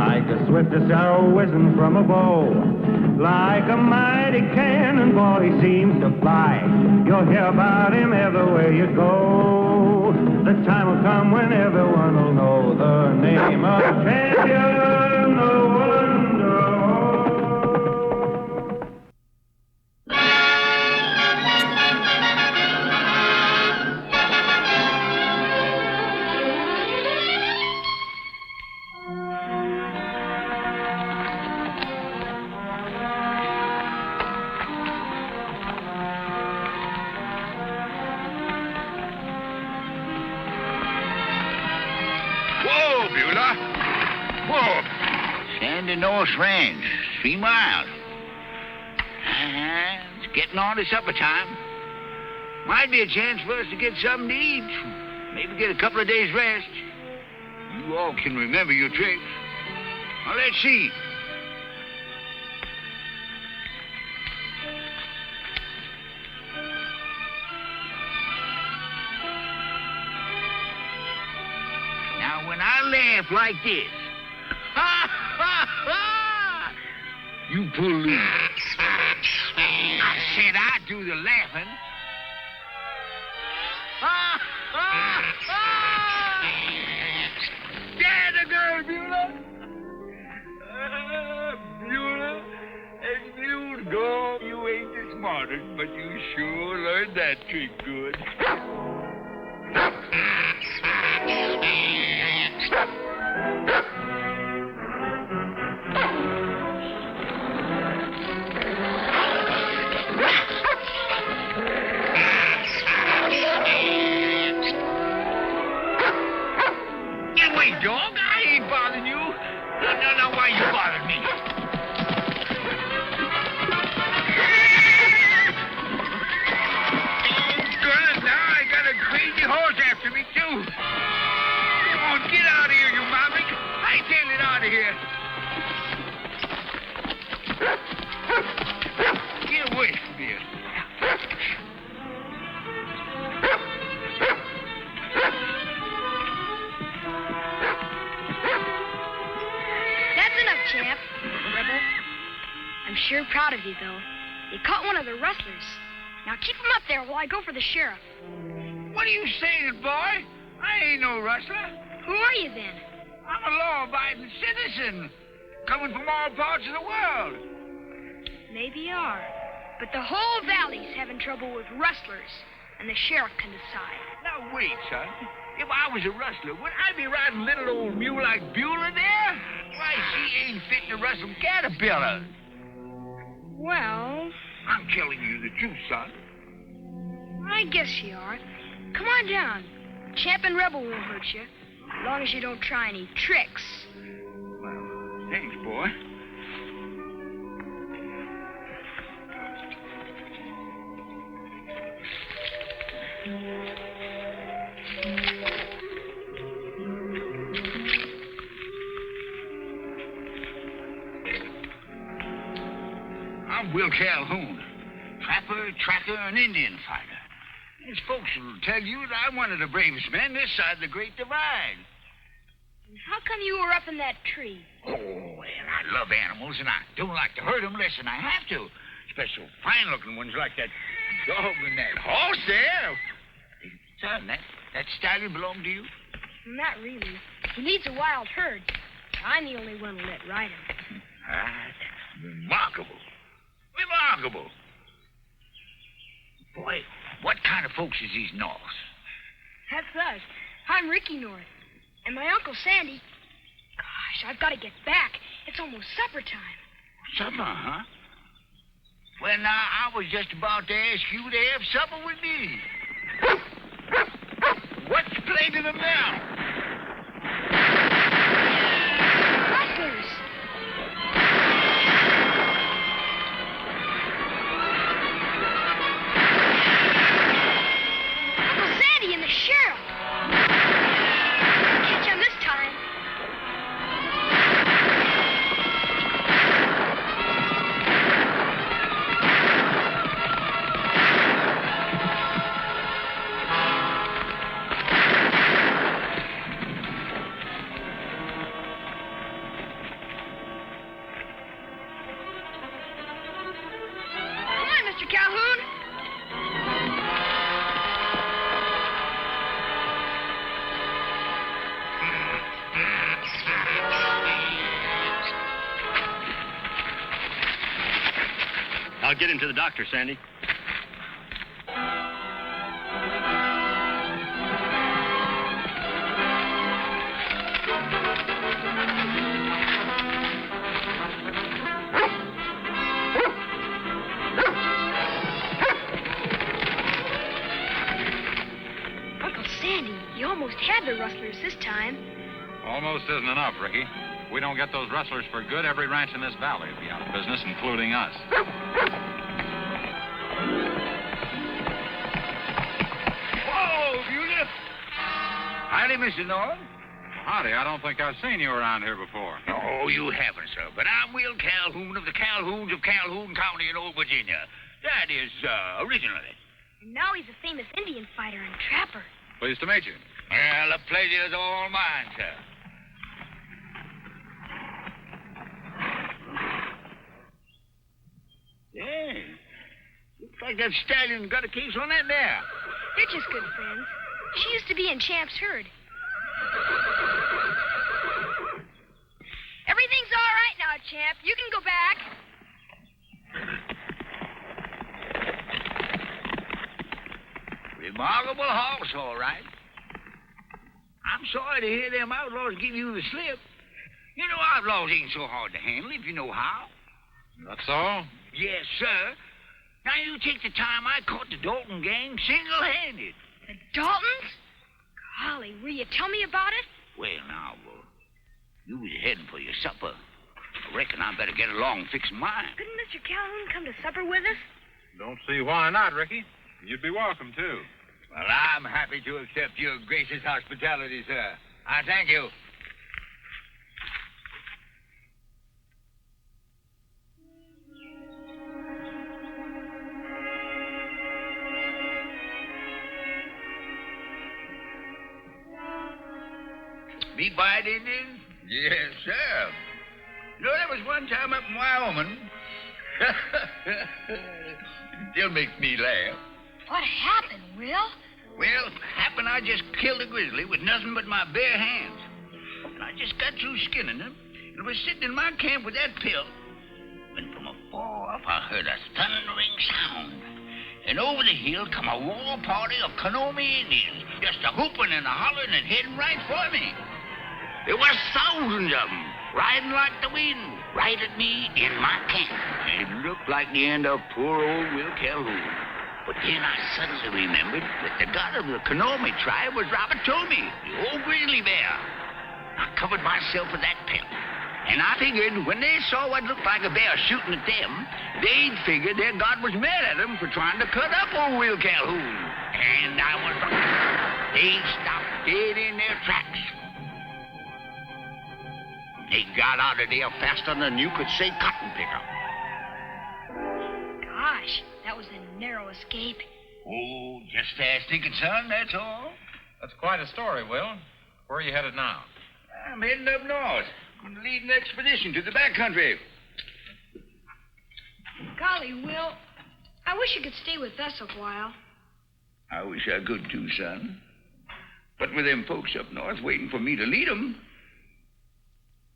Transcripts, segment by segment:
like the swiftest arrow whizzing from a bow. Like a mighty cannonball, he seems to fly. You'll hear about him everywhere you go. The time will come when everyone will know the name of champion. No one knows. North Range, 3 miles. It's getting on to supper time. Might be a chance for us to get something to eat. Maybe get a couple of days' rest. You all can remember your tricks. Now, let's see. Now, when I laugh like this, you pull loose. I said I'd do the laughing. There the girl, Beulah. Beulah, and you go. You ain't the smartest, but you sure learned that trick good. Dog, I ain't bothering you. No, why you bothering me? Good, now I got a crazy horse after me, too. Come on, get out of here, you mommy. I tell it out of here. Get away from here. Champ, Rebel. I'm sure proud of you, though. You caught one of the rustlers. Now keep him up there while I go for the sheriff. What are you saying, boy? I ain't no rustler. Who are you, then? I'm a law-abiding citizen, coming from all parts of the world. Maybe you are. But the whole valley's having trouble with rustlers, and the sheriff can decide. Now, wait, son. If I was a rustler, would I be riding little old mule like Beulah there? Why, she ain't fit to rustle caterpillars. Well... I'm telling you the truth, son. I guess you are. Come on down. Champ and Rebel won't hurt you, as long as you don't try any tricks. Well, thanks, boy. I'm Will Calhoun, trapper, tracker, and Indian fighter. His folks will tell you that I'm one of the bravest men this side of the Great Divide. How come you were up in that tree? Oh, well, I love animals, and I don't like to hurt them unless I have to. Especially fine-looking ones like that dog and that horse there. Hey, son, that stallion belong to you? Not really. He needs a wild herd. I'm the only one who'll let ride him. Remarkable. Remarkable. Boy, what kind of folks is these Norths? That's us. I'm Ricky North. And my Uncle Sandy. Gosh, I've got to get back. It's almost supper time. Supper, huh? Well, now, I was just about to ask you to have supper with me. What's plaguing them now? Rustlers. Uncle Sandy and the sheriff. Catch him this time. I'll get him to the doctor, Sandy. Uncle Sandy, you almost had the rustlers this time. Almost isn't enough, Ricky. If we don't get those rustlers for good, every ranch in this valley will be out of business, including us. Whoa, Beauty. Howdy, Mr. North. Howdy, I don't think I've seen you around here before. Oh, you haven't, sir. But I'm Will Calhoun of the Calhouns of Calhoun County in old Virginia. That is, originally. And now he's a famous Indian fighter and trapper. Pleased to meet you. Well, the pleasure is all mine, sir. Yeah. Looks like that stallion got a case on that there. They're just good friends. She used to be in Champ's herd. Everything's all right now, Champ. You can go back. Remarkable horse, all right. I'm sorry to hear them outlaws give you the slip. You know, outlaws ain't so hard to handle if you know how. That's all? Yes, sir. Now, you take the time I caught the Dalton gang single-handed. The Daltons? Golly, will you tell me about it? Well, now, you was heading for your supper. I reckon I better get along fixing mine. Couldn't Mr. Calhoun come to supper with us? Don't see why not, Ricky. You'd be welcome, too. Well, I'm happy to accept your gracious hospitality, sir. I thank you. Be bite, Indian? Yes, sir. You know, there was one time up in Wyoming. Still makes me laugh. What happened, Will? Well, happened I just killed a grizzly with nothing but my bare hands. And I just got through skinning him and was sitting in my camp with that pill. When from afar off I heard a thundering sound. And over the hill come a war party of Conomi Indians, just a whooping and a hollering and heading right for me. There was thousands of them, riding like the wind, right at me in my camp. It looked like the end of poor old Will Calhoun. But then I suddenly remembered that the god of the Conomi tribe was Robert Tomey, the old grizzly bear. I covered myself with that pelt. And I figured when they saw what looked like a bear shooting at them, they'd figure their god was mad at them for trying to cut up old Will Calhoun. And I was right. They stopped dead in their tracks. They got out of there faster than you could say cotton picker. Gosh, that was a narrow escape. Oh, just fast thinking, son, that's all. That's quite a story, Will. Where are you headed now? I'm heading up north. I'm leading an expedition to the backcountry. Golly, Will, I wish you could stay with us a while. I wish I could too, son. But with them folks up north waiting for me to lead them.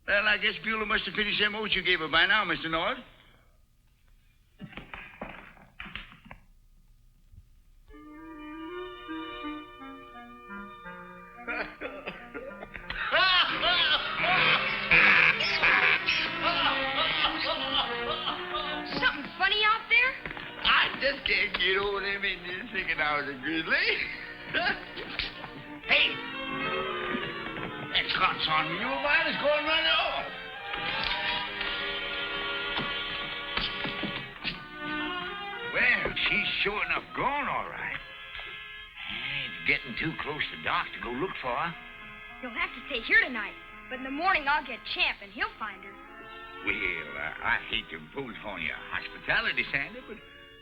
Well, I guess Beulah must have finished them oats you gave her by now, Mr. North. Something funny out there? I just can't get over them Indians thinking I was a grizzly. Hey! That Scots on mule of mine is going right off. Well, she's sure enough gone, all right. It's getting too close to dark to go look for her. You'll have to stay here tonight, but in the morning I'll get Champ and he'll find her. Well, I hate to impose on your hospitality, Sandy,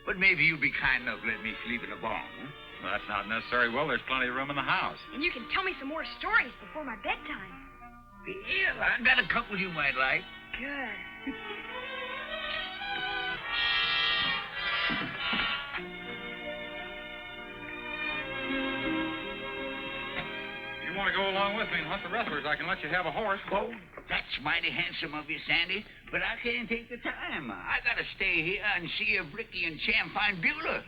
but maybe you'll be kind enough to let me sleep in the barn, huh? Well, that's not necessary, Will. There's plenty of room in the house. And you can tell me some more stories before my bedtime. Yeah, I got a couple you might like. Good. If you want to go along with me and hunt the rustlers, I can let you have a horse. Oh, that's That's mighty handsome of you, Sandy, but I can't take the time. I gotta stay here and see if Ricky and Champ find Beulah.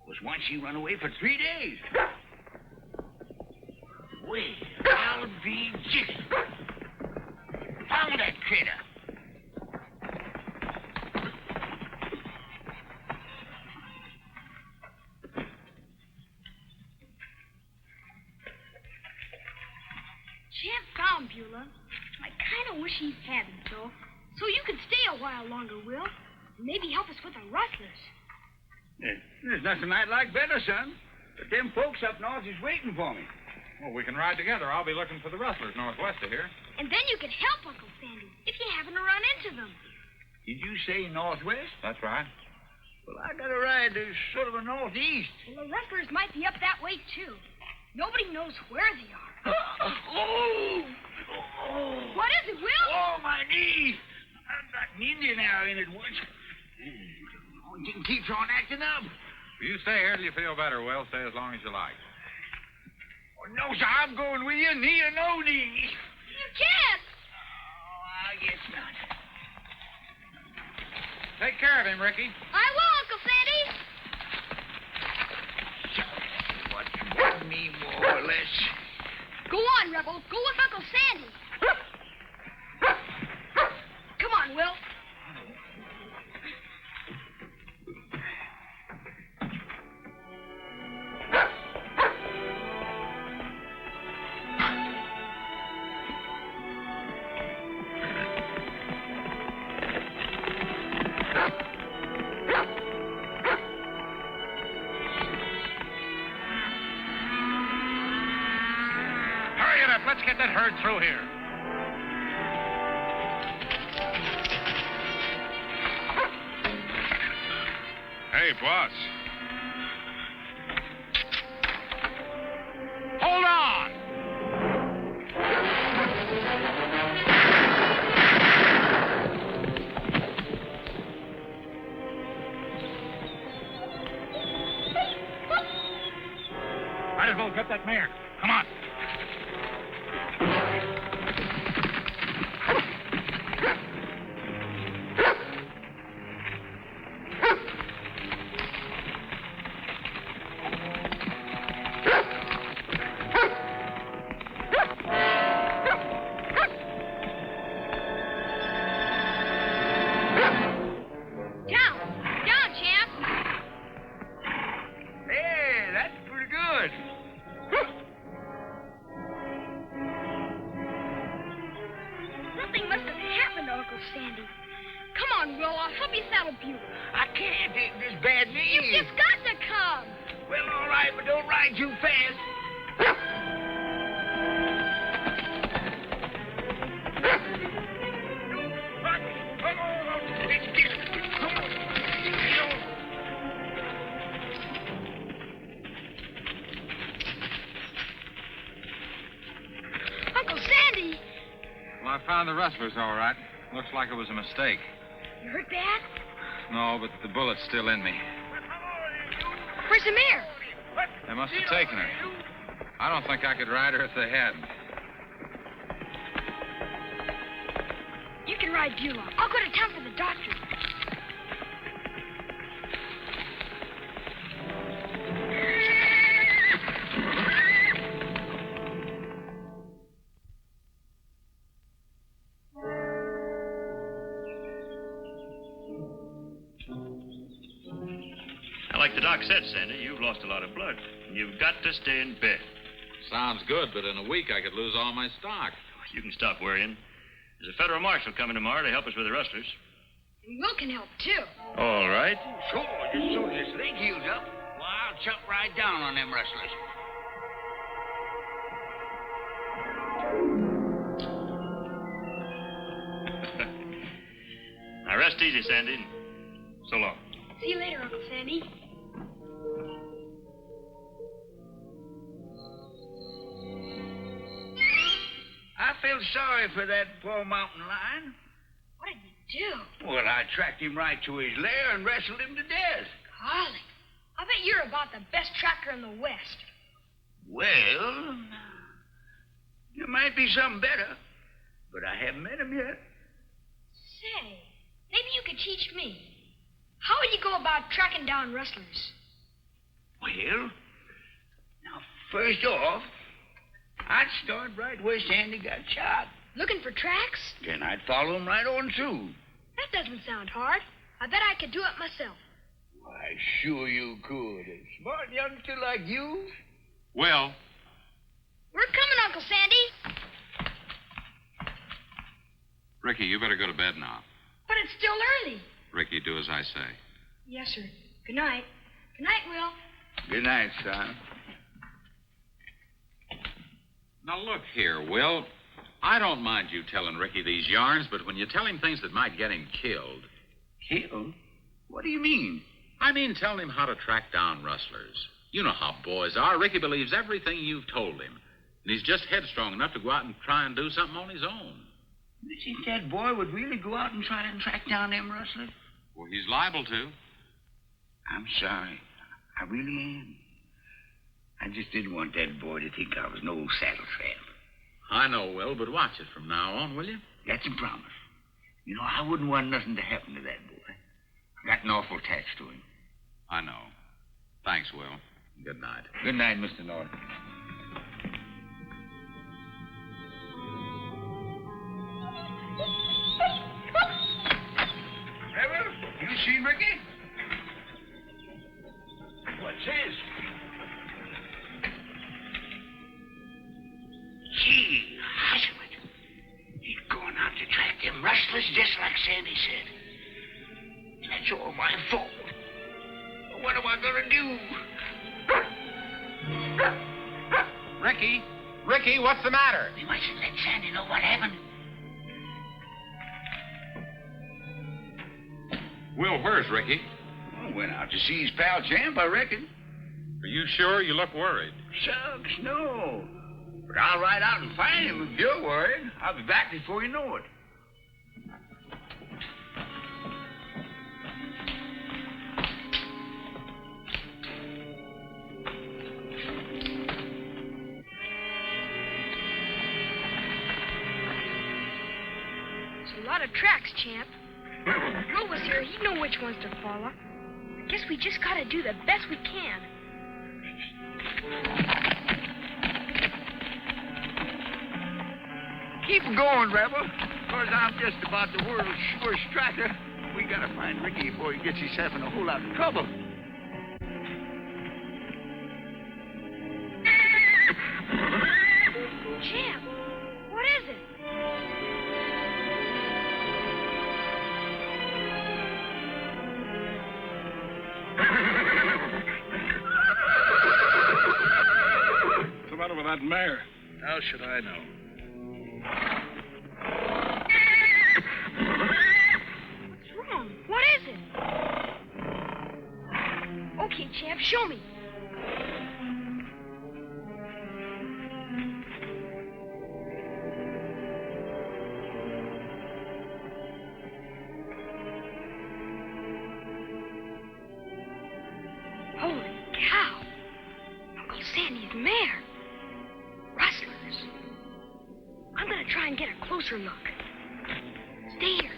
Was once she run away for 3 days. Well, I'll be jiggy. Found that critter. Champ found Beulah. I kind of wish he hadn't, though. So you could stay a while longer, Will. And maybe help us with the rustlers. There's nothing I'd like better, son. But them folks up north is waiting for me. Well, we can ride together. I'll be looking for the rustlers northwest of here. And then you could help Uncle Sandy if you happen to run into them. Did you say northwest? That's right. Well, I gotta ride to sort of a northeast. Well, the rustlers might be up that way, too. Nobody knows where they are. Oh! What is it, Will? Oh, my knee! I've got an Indian arrow in it once. You can keep on acting up. You stay here till you feel better, Will. Stay as long as you like. Oh, no, sir, I'm going with you, knee or no knee. You can't. Oh, I guess not. Take care of him, Ricky. I will, Uncle Sandy. What you want me, more or less? Go on, Rebel. Go with Uncle Sandy. Come on, Will. Hurry it up. Let's get that herd through here. Hey, boss. Hold on! Might as well get that mare. Come on. Down. Down, Champ. Hey, that's pretty good. Something must have happened to Uncle Sandy. Come on, Will. I'll help you saddle Beulah. I can't take this bad knee. You just got to come. Well, all right, but don't ride too fast. Uncle Sandy. Well, I found the rustlers all right. Looks like it was a mistake. You hurt bad? No, but the bullet's still in me. Where's the mare? They must have taken her. I don't think I could ride her if they hadn't. You can ride Beulah. I'll go to town for the doctor. Like the doc said, Sandy, you've lost a lot of blood. You've got to stay in bed. Sounds good, but in a week I could lose all my stock. You can stop worrying. There's a federal marshal coming tomorrow to help us with the rustlers. And Will can help, too. All right. Sure, just so this leg heals up, well, I'll chop right down on them rustlers. Now, rest easy, Sandy. So long. See you later, Uncle Sandy. I feel sorry for that poor mountain lion. What did you do? Well, I tracked him right to his lair and wrestled him to death. Golly. I bet you're about the best tracker in the West. Well, there might be something better. but I haven't met him yet. Say, maybe you could teach me. How would you go about tracking down rustlers? Well, now, first off, I'd start right where Sandy got shot. Looking for tracks? Then I'd follow him right on through. That doesn't sound hard. I bet I could do it myself. Why, sure you could. A smart youngster like you. Will. We're coming, Uncle Sandy. Ricky, you better go to bed now. But it's still early. Ricky, do as I say. Yes, sir. Good night. Good night, Will. Good night, son. Now, look here, Will. I don't mind you telling Ricky these yarns, but when you tell him things that might get him killed... Killed? What do you mean? I mean telling him how to track down rustlers. You know how boys are. Ricky believes everything you've told him. And he's just headstrong enough to go out and try and do something on his own. You think that boy would really go out and try and track down them rustlers? Well, he's liable to. I'm sorry. I really am. I just didn't want that boy to think I was no saddle tramp. I know, Will, but watch it from now on, will you? That's a promise. You know, I wouldn't want nothing to happen to that boy. I got an awful attached to him. I know. Thanks, Will. Good night. Good night, Mr. Norton. Trevor, you seen Ricky? What's his? Gee, husband. He's going out to track them rustlers just like Sandy said. That's all my fault. What am I gonna do? Ricky? Ricky, what's the matter? We mustn't let Sandy know what happened. Will, where's Ricky? Oh, went out to see his pal Champ, I reckon. Are you sure? You look worried. Shucks, no. But I'll ride out and find him if you're worried. I'll be back before you know it. It's a lot of tracks, Champ. If Will was here, he'd know which ones to follow. I guess we just gotta do the best we can. Keep going, Rebel. Because I'm just about the world's surest tracker. We gotta find Ricky before he gets himself in a whole lot of trouble. Champ, what is it? What's the matter with that mare? How should I know? What's wrong? What is it? Okay, Champ, show me. Holy cow. Uncle Sandy's mare. Rustlers. I'm gonna try and get a closer look. Stay here.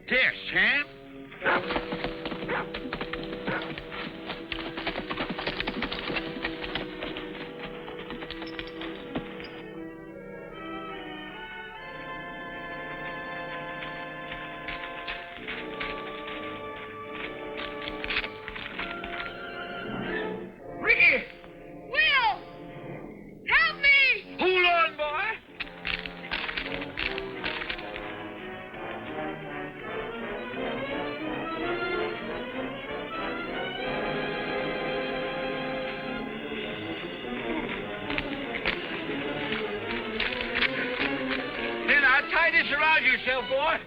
There, Champ. Ricky! Will! Help me! Hold on, boy. Then I'll tie this around yourself, boy.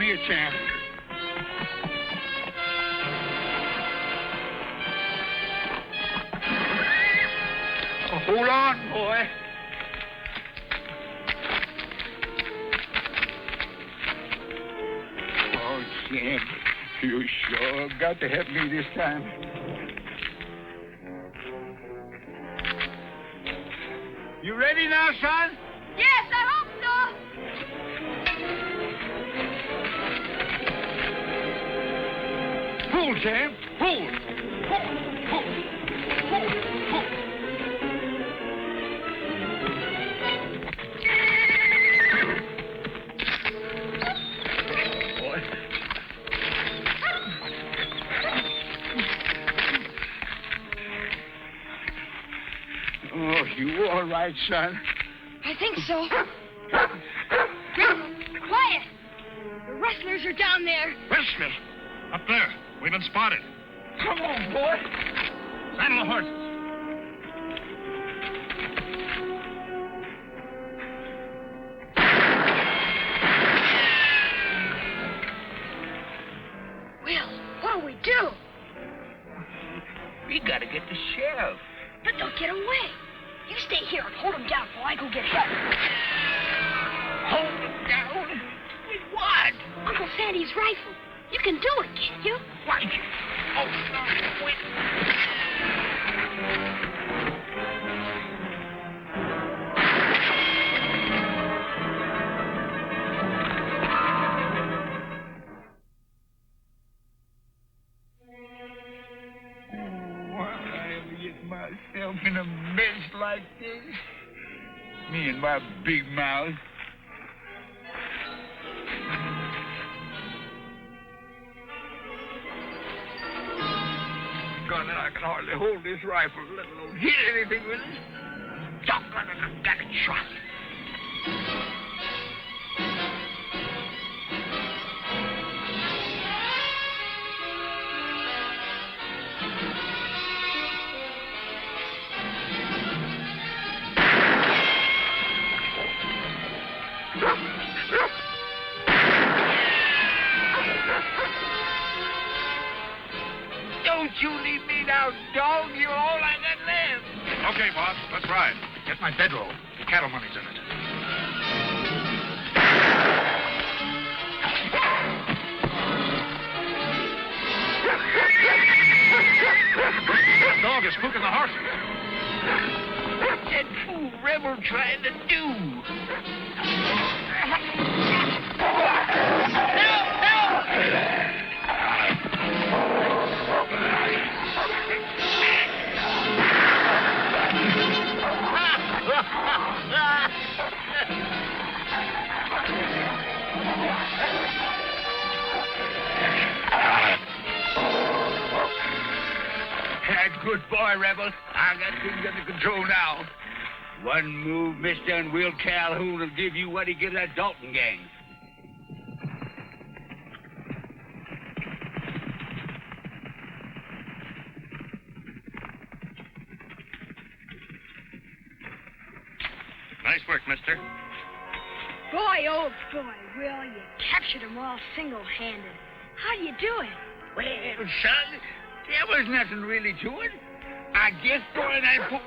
Come here, champ. Hold on, boy. Oh, champ, you sure got to help me this time. You ready now, son? Yes, I hope so. Pull, champ. Pull. Oh, you all right, son? I think so. Quiet. The rustlers are down there. Rustlers! Up there. We've been spotted. Come on, boy. Saddle the horses. Will, what'll we do? We gotta get the sheriff. But they'll get away. You stay here and hold them down while I go get help. Hold him down? With what? Uncle Sandy's rifle. You can do it, can't you? Why? Oh, no, wait. Why am I get myself in a mess like this? Me and my big mouth. Gun, and I can hardly hold this rifle, let alone hit anything with it. Doggone it, I've got it shot. Don't you leave me now, dog. You're all I got left. Okay, boss. Let's ride. Get my bedroll. The cattle money's in it. That dog is spooking the horses. That fool rebel trying to do. Help! Help! Good boy, Rebel. I got things under control now. One move, mister, and Will Calhoun will give you what he gives that Dalton gang. Nice work, mister. Boy, oh boy, Will, you captured them all single-handed. How do you do it? Well, son, there was nothing really to it. I just going and put...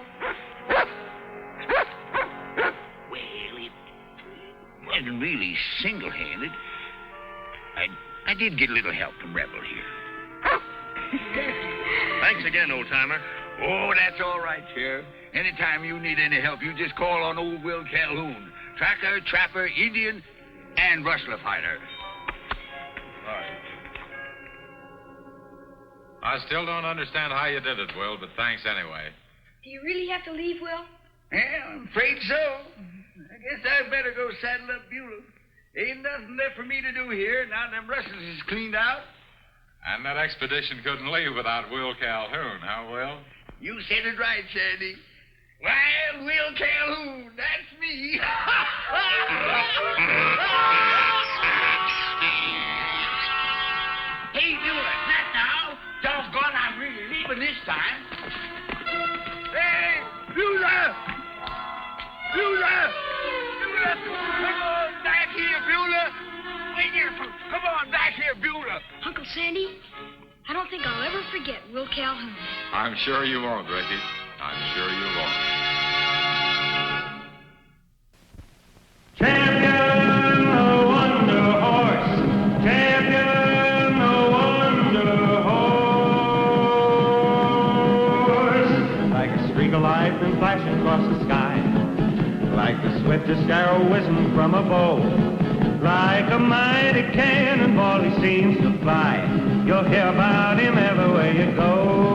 Well, it wasn't really single-handed. I did get a little help from Rebel here. Thanks again, old-timer. Oh, that's all right, Sheriff. Anytime you need any help, you just call on old Will Calhoun. Tracker, trapper, Indian, and rustler fighter. All right. I still don't understand how you did it, Will, but thanks anyway. Do you really have to leave, Will? Yeah, I'm afraid so. I guess I'd better go saddle up Beulah. Ain't nothing left for me to do here now them rustlers is cleaned out. And that expedition couldn't leave without Will Calhoun, huh, Will? You said it right, Sandy. Well, Will Calhoun, that's me. Hey, Beulah, not now. Doggone, I'm really leaving this time. Hey, Beulah! Beulah! Beulah! Come on back here, Beulah! Wait here, come on! Sandy, I don't think I'll ever forget Will Calhoun. I'm sure you won't, Ricky. I'm sure you won't. Champion, the wonder horse. Champion, the wonder horse. Like a streak of lightning flashing across the sky. Like the swiftest arrow whizzing from a bow. Like a mighty cannonball he seems to fly. You'll hear about him everywhere you go.